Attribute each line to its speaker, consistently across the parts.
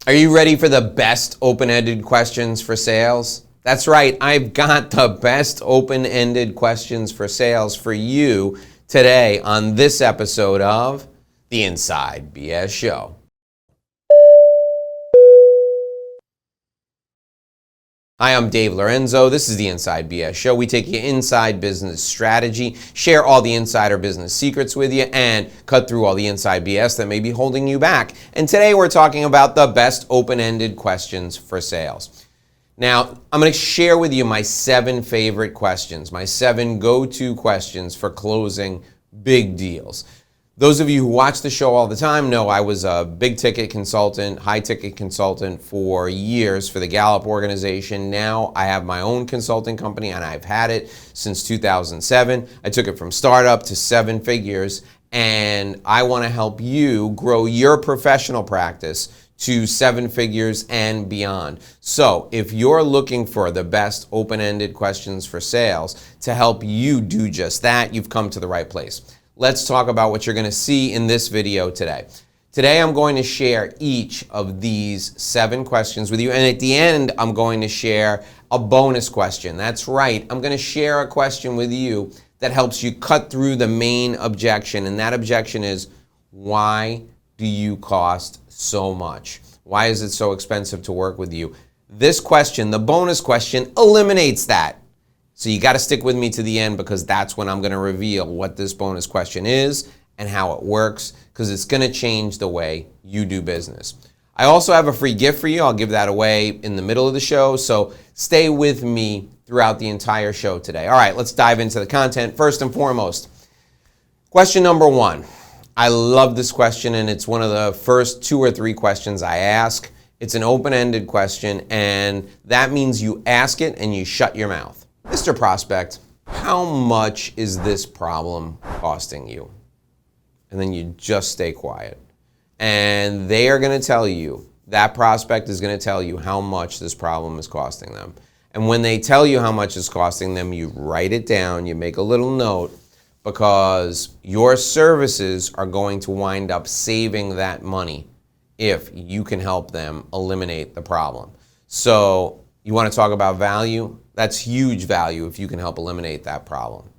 Speaker 1: Are you ready for the best open-ended questions for sales? That's right, I've got the best open-ended questions for sales for you today on this episode of The Inside BS Show. Hi, I'm Dave Lorenzo. This is the Inside BS Show. We take you inside business strategy, share all the insider business secrets with you, and cut through all the inside BS that may be holding you back. And today we're talking about the best open-ended questions for sales. Now, I'm going to share with you my 7 favorite questions, my 7 go-to questions for closing big deals. Those of you who watch the show all the time know I was a big-ticket consultant, high-ticket consultant for years for the Gallup organization. Now I have my own consulting company, and I've had it since 2007. I took it from startup to 7 figures, and I want to help you grow your professional practice to 7 figures and beyond. So if you're looking for the best open-ended questions for sales to help you do just that, you've come to the right place. Let's talk about what you're going to see in this video today. Today I'm going to share each of these 7 questions with you, and at the end I'm going to share a bonus question. That's right, I'm going to share a question with you that helps you cut through the main objection, and that objection is, why do you cost so much? Why is it so expensive to work with you? This question, the bonus question, eliminates that. So you got to stick with me to the end, because that's when I'm going to reveal what this bonus question is and how it works, because it's going to change the way you do business. I also have a free gift for you. I'll give that away in the middle of the show, so stay with me throughout the entire show today. All right, let's dive into the content. First and foremost, question number 1. I love this question, and it's one of the first 2 or 3 questions I ask. It's an open-ended question, and that means you ask it and you shut your mouth. Mr. Prospect, how much is this problem costing you? And then you just stay quiet. And they are going to tell you, that prospect is going to tell you how much this problem is costing them. And when they tell you how much it's costing them, you write it down, you make a little note, because your services are going to wind up saving that money if you can help them eliminate the problem. So you want to talk about value? That's huge value if you can help eliminate that problem.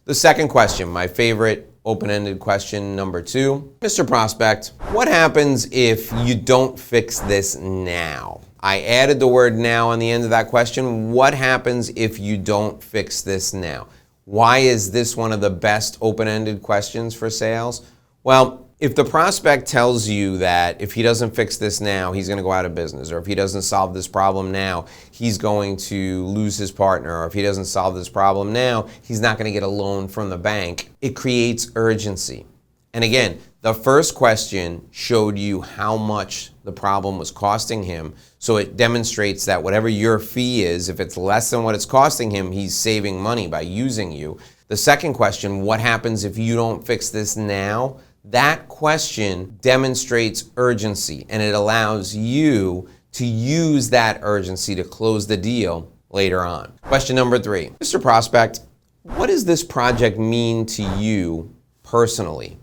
Speaker 1: The second question, my favorite open-ended question, number 2. Mr. Prospect, what happens if you don't fix this now? I added the word now on the end of that question. What happens if you don't fix this now? Why is this one of the best open-ended questions for sales? Well, if the prospect tells you that if he doesn't fix this now, he's going to go out of business, or if he doesn't solve this problem now, he's going to lose his partner, or if he doesn't solve this problem now, he's not going to get a loan from the bank, it creates urgency. And again, the first question showed you how much the problem was costing him, so it demonstrates that whatever your fee is, if it's less than what it's costing him, he's saving money by using you. The second question, what happens if you don't fix this now? That question demonstrates urgency, and it allows you to use that urgency to close the deal later on. Question number 3. Mr. Prospect, what does this project mean to you personally?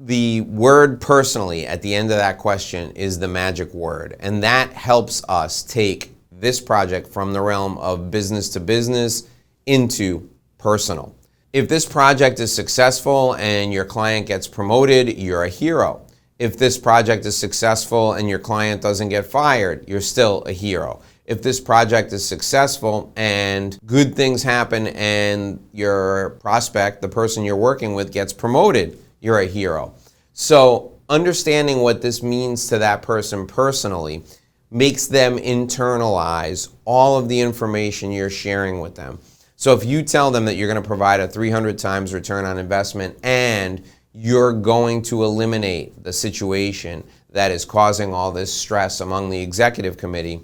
Speaker 1: The word personally at the end of that question is the magic word, and that helps us take this project from the realm of business to business into personal. If this project is successful and your client gets promoted, you're a hero. If this project is successful and your client doesn't get fired, you're still a hero. If this project is successful and good things happen and your prospect, the person you're working with, gets promoted, you're a hero. So understanding what this means to that person personally makes them internalize all of the information you're sharing with them. So if you tell them that you're going to provide a 300 times return on investment and you're going to eliminate the situation that is causing all this stress among the executive committee,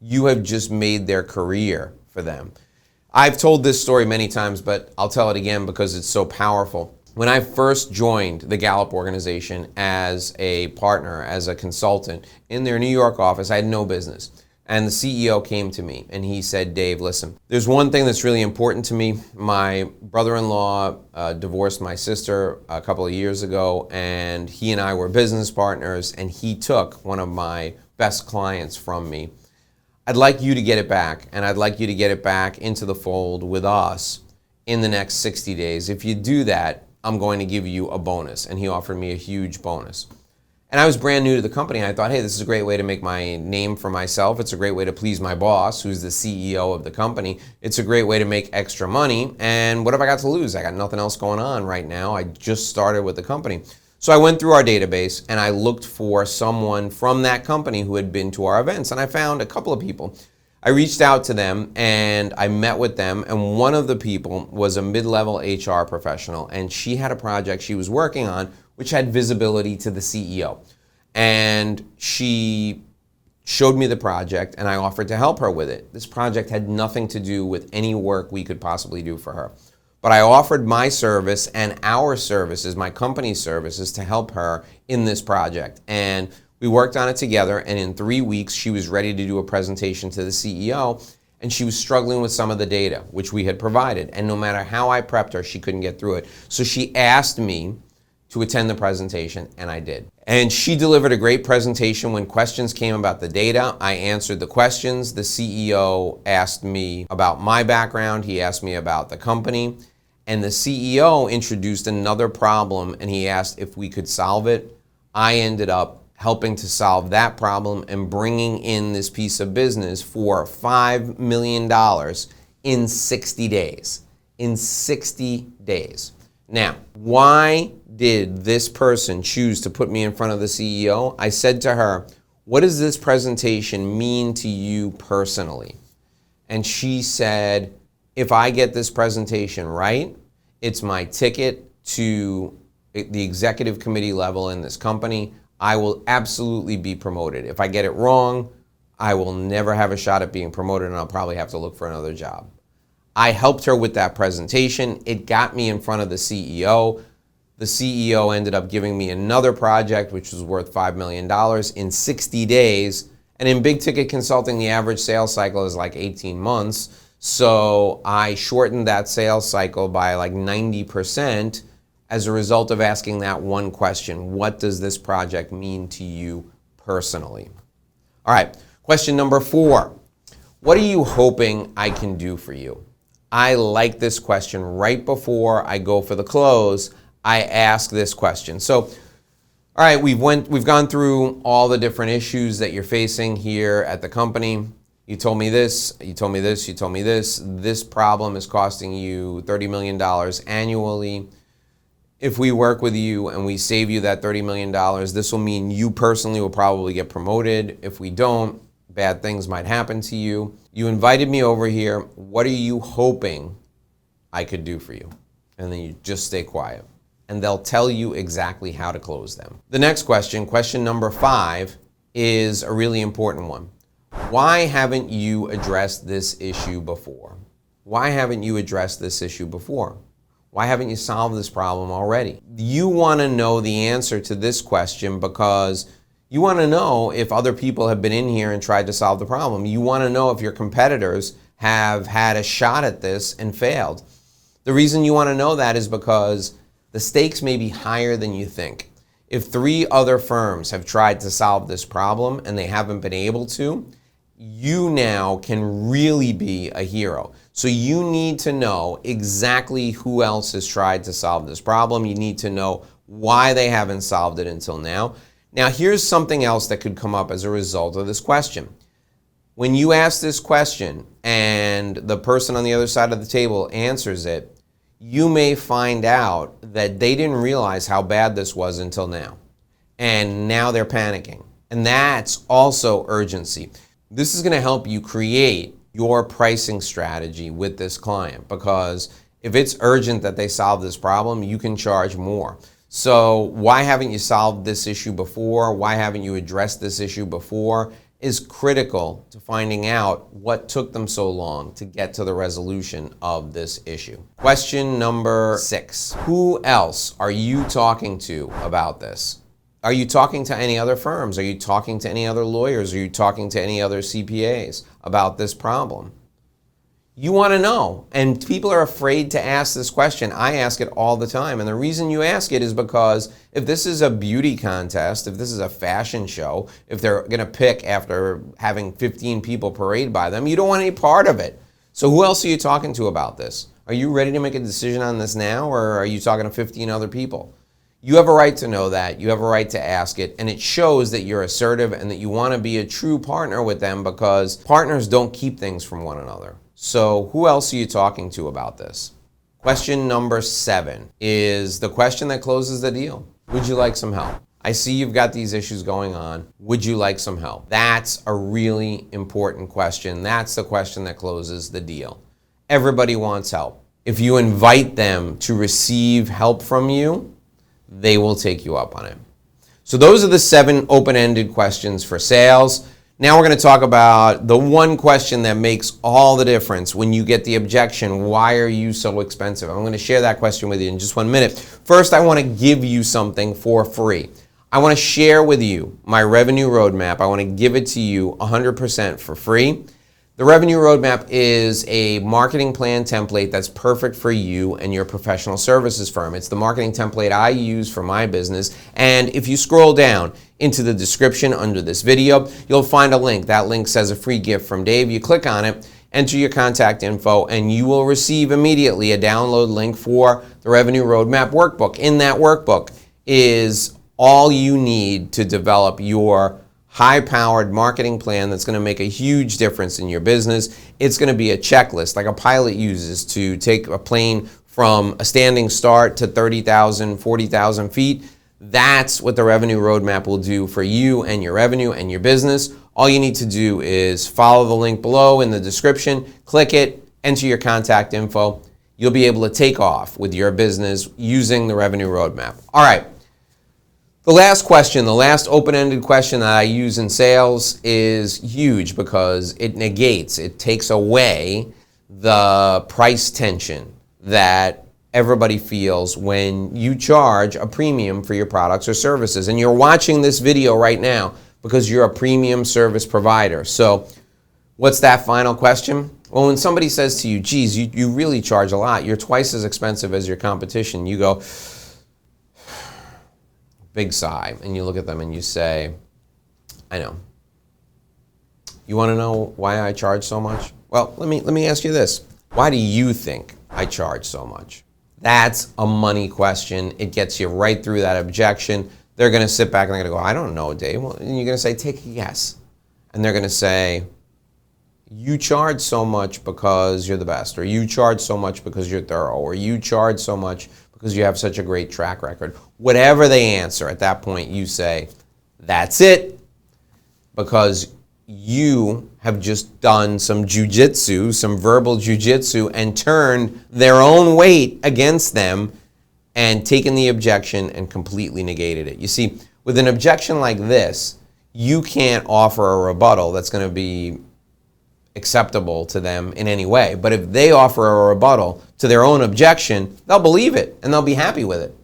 Speaker 1: you have just made their career for them. I've told this story many times, but I'll tell it again because it's so powerful. When I first joined the Gallup organization as a partner, as a consultant in their New York office, I had no business. And the CEO came to me and he said, Dave, listen, there's one thing that's really important to me. My brother-in-law divorced my sister a couple of years ago, and he and I were business partners, and he took one of my best clients from me. I'd like you to get it back, and I'd like you to get it back into the fold with us in the next 60 days. If you do that, I'm going to give you a bonus. And he offered me a huge bonus. And I was brand new to the company, and I thought, hey, this is a great way to make my name for myself. It's a great way to please my boss, who's the CEO of the company. It's a great way to make extra money. And what have I got to lose? I got nothing else going on right now. I just started with the company. So I went through our database, and I looked for someone from that company who had been to our events, and I found a couple of people. I reached out to them, and I met with them, and one of the people was a mid-level HR professional, and she had a project she was working on which had visibility to the CEO. And she showed me the project, and I offered to help her with it. This project had nothing to do with any work we could possibly do for her. But I offered my service and our services, my company's services, to help her in this project. And we worked on it together, and in 3 weeks, she was ready to do a presentation to the CEO, and she was struggling with some of the data, which we had provided. And no matter how I prepped her, she couldn't get through it. So she asked me to attend the presentation, and I did. And she delivered a great presentation. When questions came about the data, I answered the questions. The CEO asked me about my background. He asked me about the company. And the CEO introduced another problem, and he asked if we could solve it. I ended up helping to solve that problem and bringing in this piece of business for $5 million in 60 days. In 60 days. Now, why did this person choose to put me in front of the CEO? I said to her, what does this presentation mean to you personally? And she said, if I get this presentation right, it's my ticket to the executive committee level in this company. I will absolutely be promoted. If I get it wrong, I will never have a shot at being promoted, and I'll probably have to look for another job. I helped her with that presentation. It got me in front of the CEO. The CEO ended up giving me another project, which was worth $5 million in 60 days. And in big ticket consulting, the average sales cycle is like 18 months. So I shortened that sales cycle by like 90% as a result of asking that one question. What does this project mean to you personally? All right, question number 4. What are you hoping I can do for you? I like this question. Right before I go for the close, I ask this question. So, all right, we've gone through all the different issues that you're facing here at the company. You told me this, you told me this, you told me this. This problem is costing you $30 million annually. If we work with you and we save you that $30 million, this will mean you personally will probably get promoted. If we don't, bad things might happen to you. You invited me over here. What are you hoping I could do for you? And then you just stay quiet. And they'll tell you exactly how to close them. The next question, question number 5, is a really important one. Why haven't you addressed this issue before? Why haven't you addressed this issue before? Why haven't you solved this problem already? You want to know the answer to this question because you want to know if other people have been in here and tried to solve the problem. You want to know if your competitors have had a shot at this and failed. The reason you want to know that is because the stakes may be higher than you think. If 3 other firms have tried to solve this problem and they haven't been able to, you now can really be a hero. So you need to know exactly who else has tried to solve this problem. You need to know why they haven't solved it until now. Now, here's something else that could come up as a result of this question. When you ask this question and the person on the other side of the table answers it, you may find out that they didn't realize how bad this was until now. And now they're panicking. And that's also urgency. This is going to help you create your pricing strategy with this client, because if it's urgent that they solve this problem, you can charge more. So why haven't you solved this issue before? Why haven't you addressed this issue before? Is critical to finding out what took them so long to get to the resolution of this issue. Question number 6. Who else are you talking to about this? Are you talking to any other firms? Are you talking to any other lawyers? Are you talking to any other CPAs about this problem? You want to know, and people are afraid to ask this question. I ask it all the time, and the reason you ask it is because if this is a beauty contest, if this is a fashion show, if they're going to pick after having 15 people parade by them, you don't want any part of it. So who else are you talking to about this? Are you ready to make a decision on this now, or are you talking to 15 other people? You have a right to know that. You have a right to ask it, and it shows that you're assertive and that you want to be a true partner with them, because partners don't keep things from one another. So who else are you talking to about this? Question number 7 is the question that closes the deal. Would you like some help? I see you've got these issues going on. Would you like some help? That's a really important question. That's the question that closes the deal. Everybody wants help. If you invite them to receive help from you, they will take you up on it. So those are the 7 open-ended questions for sales. Now we're going to talk about the one question that makes all the difference when you get the objection, why are you so expensive? I'm going to share that question with you in just 1 minute. First, I want to give you something for free. I want to share with you my revenue roadmap. I want to give it to you 100% for free. The revenue roadmap is a marketing plan template that's perfect for you and your professional services firm. It's the marketing template I use for my business. And if you scroll down into the description under this video, you'll find a link. That link says a free gift from Dave. You click on it, enter your contact info, and you will receive immediately a download link for the revenue roadmap workbook. In that workbook is all you need to develop your high-powered marketing plan that's going to make a huge difference in your business. It's going to be a checklist like a pilot uses to take a plane from a standing start to 30,000, 40,000 feet. That's what the revenue roadmap will do for you and your revenue and your business. All you need to do is follow the link below in the description, click it, enter your contact info. You'll be able to take off with your business using the revenue roadmap. All right. The last question, the last open-ended question that I use in sales is huge because it negates, it takes away the price tension that everybody feels when you charge a premium for your products or services. And you're watching this video right now because you're a premium service provider. So what's that final question? Well, when somebody says to you, geez, you really charge a lot, you're twice as expensive as your competition, you go, big sigh, and you look at them and you say, I know. You want to know why I charge so much? Well, let me ask you this. Why do you think I charge so much? That's a money question. It gets you right through that objection. They're going to sit back and they're going to go, I don't know, Dave. Well, and you're going to say, take a guess. And they're going to say, you charge so much because you're the best, or you charge so much because you're thorough, or you charge so much because you have such a great track record. Whatever they answer, at that point you say, that's it, because you have just done some jujitsu, some verbal jujitsu, and turned their own weight against them and taken the objection and completely negated it. You see, with an objection like this, you can't offer a rebuttal that's going to be acceptable to them in any way. But if they offer a rebuttal to their own objection, they'll believe it and they'll be happy with it.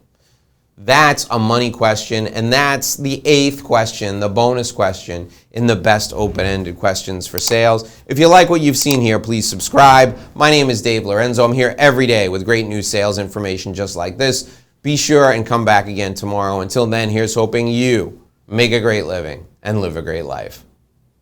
Speaker 1: That's a money question, and that's the 8th question, the bonus question in the best open-ended questions for sales. If you like what you've seen here, please subscribe. My name is Dave Lorenzo. I'm here every day with great new sales information just like this. Be sure and come back again tomorrow. Until then, here's hoping you make a great living and live a great life.